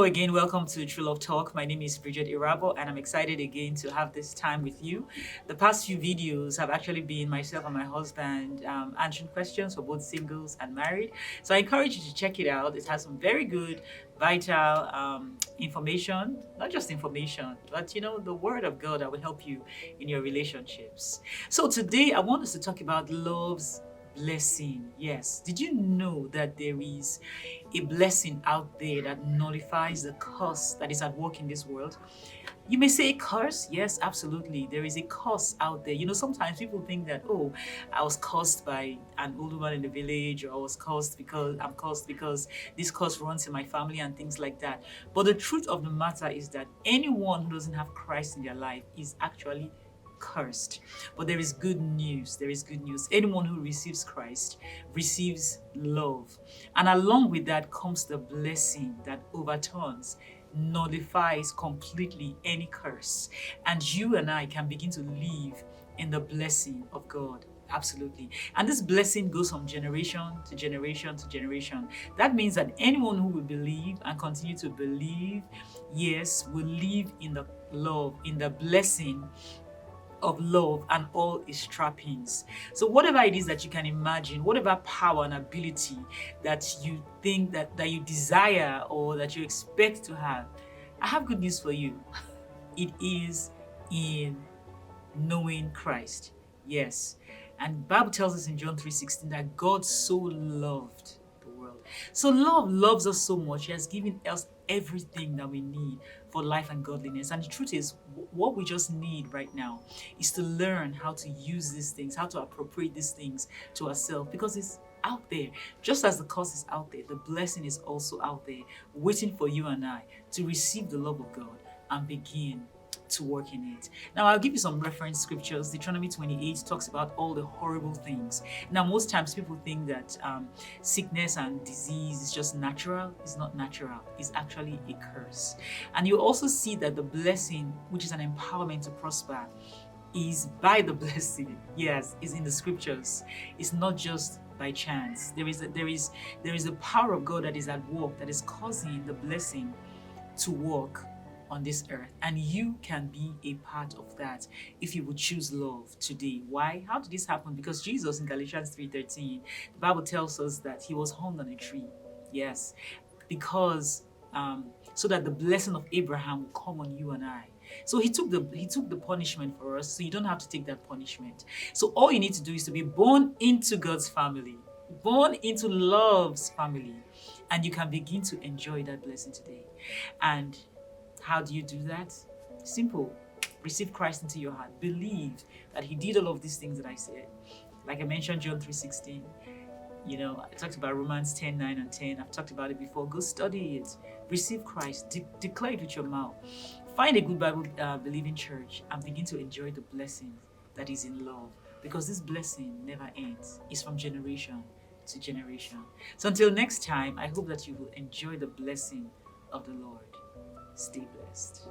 Hello again, welcome to True Love Talk. My name is Bridget Erhabor, and I'm excited again to have this time with you. The past few videos have actually been myself and my husband answering questions for both singles and married. So I encourage you to check it out. It has some very good, vital information, not just information, but the word of God that will help you in your relationships. So today I want us to talk about love's blessing. Yes. Did you know that there is a blessing out there that nullifies the curse that is at work in this world? You may say curse. Yes, absolutely. There is a curse out there. Sometimes people think that, oh, I was cursed by an old woman in the village, or I was cursed because I'm cursed because this curse runs in my family and things like that. But the truth of the matter is that anyone who doesn't have Christ in their life is actually cursed. But there is good news. There is good news. Anyone who receives Christ receives love. And along with that comes the blessing that overturns, nullifies completely any curse. And you and I can begin to live in the blessing of God. Absolutely. And this blessing goes from generation to generation to generation. That means that anyone who will believe and continue to believe, yes, will live in the love, in the blessing of love and all its trappings. So whatever it is that you can imagine, whatever power and ability that you think that you desire or that you expect to have, I have good news for you. It is in knowing Christ. Yes. And Bible tells us in John 3:16 that God so loved the world. So love loves us so much. He has given us everything that we need for life and godliness. And the truth is, what we just need right now is to learn how to use these things, how to appropriate these things to ourselves, because it's out there. Just as the curse is out there, the blessing is also out there, waiting for you and I to receive the love of God and begin to work in it. Now, I'll give you some reference scriptures. Deuteronomy 28 talks about all the horrible things. Now, most times people think that sickness and disease is just natural. It's not natural. It's actually a curse. And you also see that the blessing, which is an empowerment to prosper, is by the blessing. Yes, is in the scriptures. It's not just by chance. There is the power of God that is at work, that is causing the blessing to work on this earth, and you can be a part of that if you would choose love today. Why? How did this happen? Because Jesus in Galatians 3:13, the Bible tells us that he was hung on a tree. Yes, because so that the blessing of Abraham will come on you and I. So he took the punishment for us, so you don't have to take that punishment. So all you need to do is to be born into God's family, born into love's family, and you can begin to enjoy that blessing today. And how do you do that? Simple. Receive Christ into your heart. Believe that he did all of these things that I said. Like I mentioned, John 3:16. I talked about Romans 10:9 and 10. I've talked about it before. Go study it. Receive Christ. Declare it with your mouth. Find a good Bible believing church and begin to enjoy the blessing that is in love. Because this blessing never ends. It's from generation to generation. So until next time, I hope that you will enjoy the blessing of the Lord. Stay blessed.